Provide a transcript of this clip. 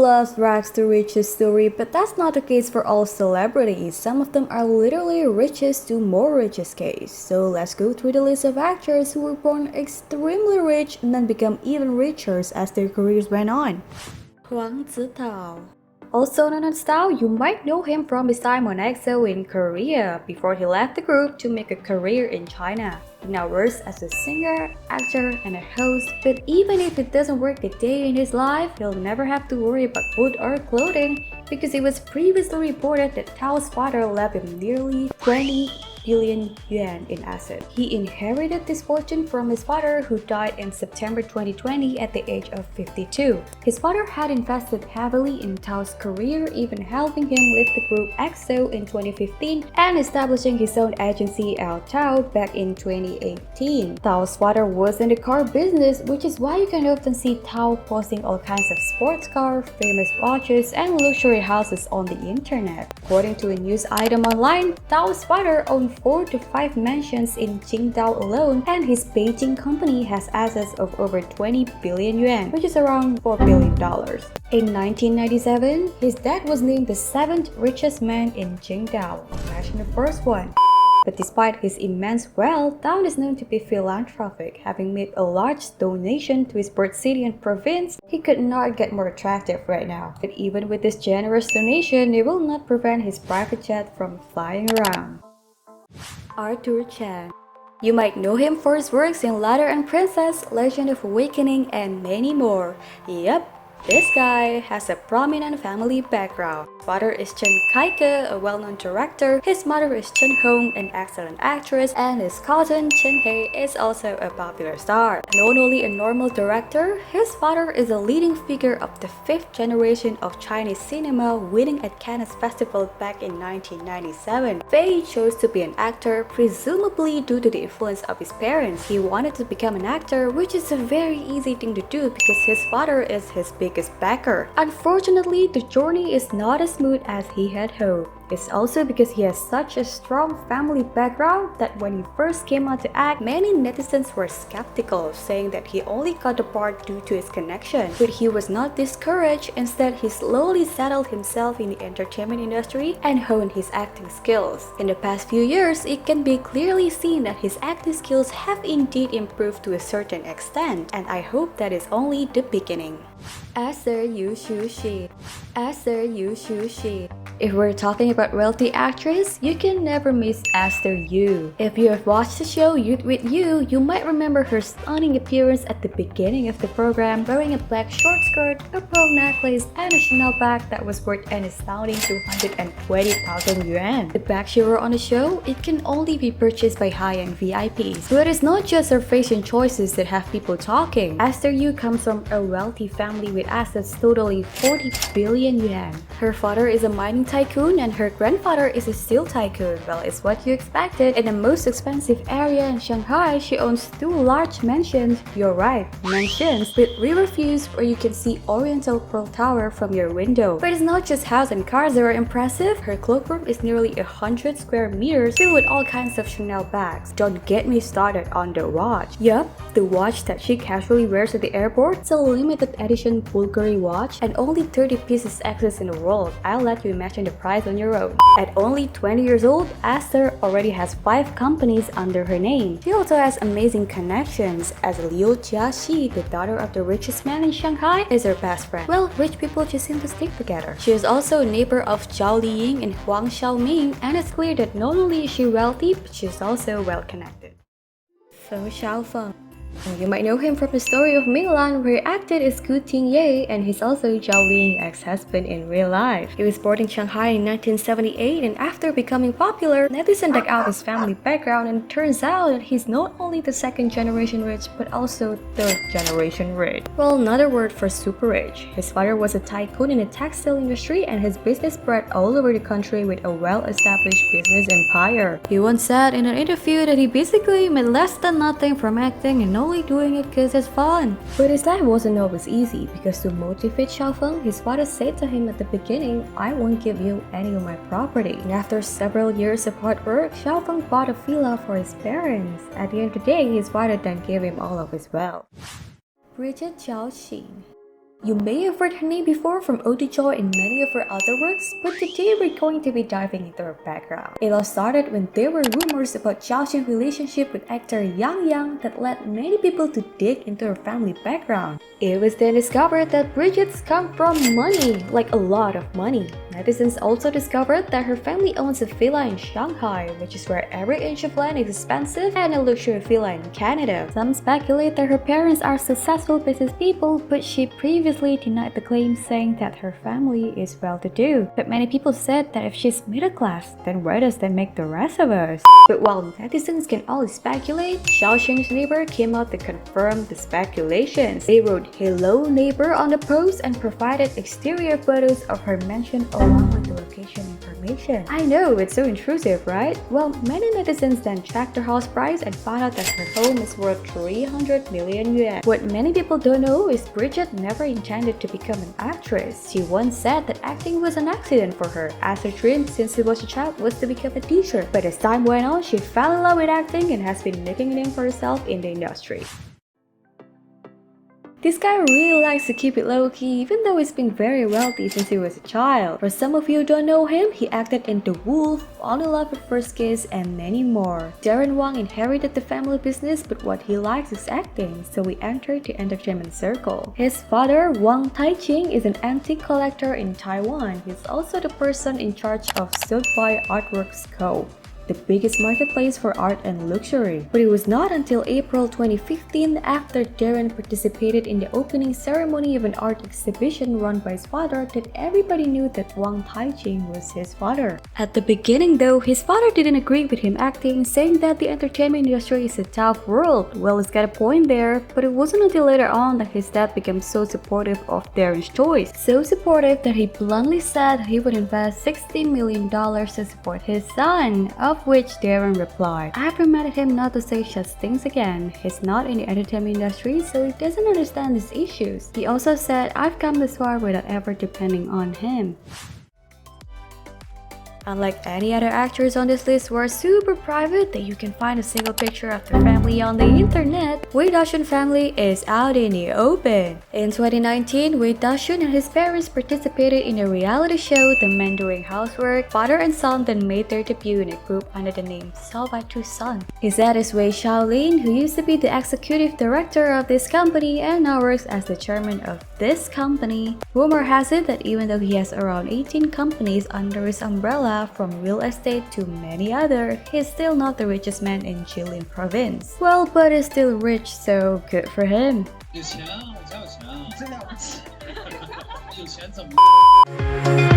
loves rags to riches story, but that's not the case for all celebrities. Some of them are literally riches to more riches case. So let's go through the list of actors who were born extremely rich and then become even richer as their careers went on. Huang Zitao. Also known as Tao, you might know him from his time on EXO in Korea before he left the group to make a career in China. He now works as a singer, actor, and a host, but even if it doesn't work a day in his life, he'll never have to worry about food or clothing because it was previously reported that Tao's father left him nearly 20 billion yuan in assets. He inherited this fortune from his father, who died in September 2020 at the age of 52. His father had invested heavily in Tao's career, even helping him leave the group EXO in 2015 and establishing his own agency El Tao back in 2018. Tao's father was in the car business, which is why you can often see Tao posting all kinds of sports cars, famous watches, and luxury houses on the internet. According to a news item online, Tao's father owned 4 to 5 mansions in Qingdao alone, and his Beijing company has assets of over 20 billion yuan, which is around $4 billion. In 1997, his dad was named the 7th richest man in Qingdao. Imagine the first one. But despite his immense wealth, Tao is known to be philanthropic, having made a large donation to his birth city and province. He could not get more attractive right now. But even with this generous donation, it will not prevent his private jet from flying around. Chen. You might know him for his works in Ladder and Princess, Legend of Awakening, and many more. Yep, this guy has a prominent family background. His father is Chen Kaike, a well-known director. His mother is Chen Hong, an excellent actress, and his cousin Chen He is also a popular star. Not only a normal director, his father is a leading figure of the 5th generation of Chinese cinema, winning at Cannes Festival back in 1997. Fei chose to be an actor, presumably due to the influence of his parents. He wanted to become an actor, which is a very easy thing to do because his father is his biggest backer. Unfortunately, the journey is not as smooth as he had hoped. It's also because he has such a strong family background that when he first came out to act, many netizens were skeptical, saying that he only got the part due to his connection. But he was not discouraged. Instead, he slowly settled himself in the entertainment industry and honed his acting skills. In the past few years, it can be clearly seen that his acting skills have indeed improved to a certain extent, and I hope that is only the beginning. Esther Yu. If we're talking about wealthy actress, you can never miss Esther Yu. If you have watched the show Youth with You, you might remember her stunning appearance at the beginning of the program, wearing a black short skirt, a pearl necklace, and a Chanel bag that was worth an astounding 220,000 yuan. The bag she wore on the show, it can only be purchased by high-end VIPs. But it's not just her fashion choices that have people talking. Esther Yu comes from a wealthy family with assets totaling 40 billion yuan. Her father is a mining tycoon and her grandfather is a steel tycoon. Well, it's what you expected. In the most expensive area in Shanghai, she owns 2 large mansions. You're right, mansions with river views where you can see Oriental Pearl Tower from your window. But it's not just house and cars that are impressive. Her cloakroom is nearly 100 square meters filled with all kinds of Chanel bags. Don't get me started on the watch. Yup, the watch that she casually wears at the airport. It's a limited edition Bulgari watch and only 30 pieces exist in the world. I'll let you imagine the price on your own. At only 20 years old, Esther already has 5 companies under her name. She also has amazing connections, as Liu Jiaxi, the daughter of the richest man in Shanghai, is her best friend. Well, rich people just seem to stick together. She is also a neighbor of Zhao Liying and Huang Xiaoming, and it's clear that not only is she wealthy, but she's also well connected. Feng Shaofeng. You might know him from the story of Milan, where he acted as Gu Tingye, and he's also Zhao Liying's ex-husband in real life. He was born in Shanghai in 1978, and after becoming popular, netizens dug out his family background, and it turns out that he's not only the 2nd generation rich, but also 3rd generation rich. Well, another word for super rich. His father was a tycoon in the textile industry, and his business spread all over the country with a well-established business empire. He once said in an interview that he basically made less than nothing from acting and only doing it because it's fun. But his life wasn't always easy, because to motivate Shaofeng, his father said to him at the beginning, "I won't give you any of my property." And after several years of hard work, Shaofeng bought a villa for his parents. At the end of the day, his father then gave him all of his wealth. Qiao Xin. You may have heard her name before from Ode to Joy and many of her other works, but today we're going to be diving into her background. It all started when there were rumors about Qiao Xin's relationship with actor Yang that led many people to dig into her family background. It was then discovered that Bridget's come from money, like a lot of money. Netizens also discovered that her family owns a villa in Shanghai, which is where every inch of land is expensive, and a luxury villa in Canada. Some speculate that her parents are successful business people, but she previously denied the claim, saying that her family is well-to-do. But many people said that if she's middle class, then where does that make the rest of us? But while netizens can only speculate, Qiao Xin's neighbor came out to confirm the speculations. They wrote "Hello neighbor" on the post and provided exterior photos of her mansion along with the location information. I know, it's so intrusive, right? Well, many netizens then checked her house price and found out that her home is worth 300 million yuan. What many people don't know is Bridget never intended to become an actress. She once said that acting was an accident for her, as her dream since she was a child was to become a teacher. But as time went on, she fell in love with acting and has been making a name for herself in the industry. This guy really likes to keep it low-key even though he's been very wealthy since he was a child. For some of you who don't know him, he acted in The Wolf, Fall in Love at First Kiss, and many more. Darren Wang inherited the family business, but what he likes is acting, so he entered the entertainment circle. His father, Wang Taiqing, is an antique collector in Taiwan. He's also the person in charge of Silkboy Artworks Co., the biggest marketplace for art and luxury. But it was not until April 2015, after Darren participated in the opening ceremony of an art exhibition run by his father, that everybody knew that Wang Taiqing was his father. At the beginning though, his father didn't agree with him acting, saying that the entertainment industry is a tough world. Well, he's got a point there, but it wasn't until later on that his dad became so supportive of Darren's choice. So supportive that he bluntly said he would invest $60 million to support his son, of which Darren replied, "I've reminded him not to say such things again. He's not in the entertainment industry, so he doesn't understand these issues." He also said, "I've come this far without ever depending on him." Unlike any other actors on this list who are super private that you can find a single picture of their family on the internet, Wei Daxun family is out in the open. In 2019, Wei Daxun and his parents participated in a reality show, The Men Doing Housework. Father and son then made their debut in a group under the name Solve by Two Sons. His dad is Wei Shaolin, who used to be the executive director of this company and now works as the chairman of this company. Rumor has it that even though he has around 18 companies under his umbrella, from real estate to many other, he's still not the richest man in Jilin province. Well, but he's still rich, so good for him. 有钱啊，我家有钱啊，真了不起，有钱怎么？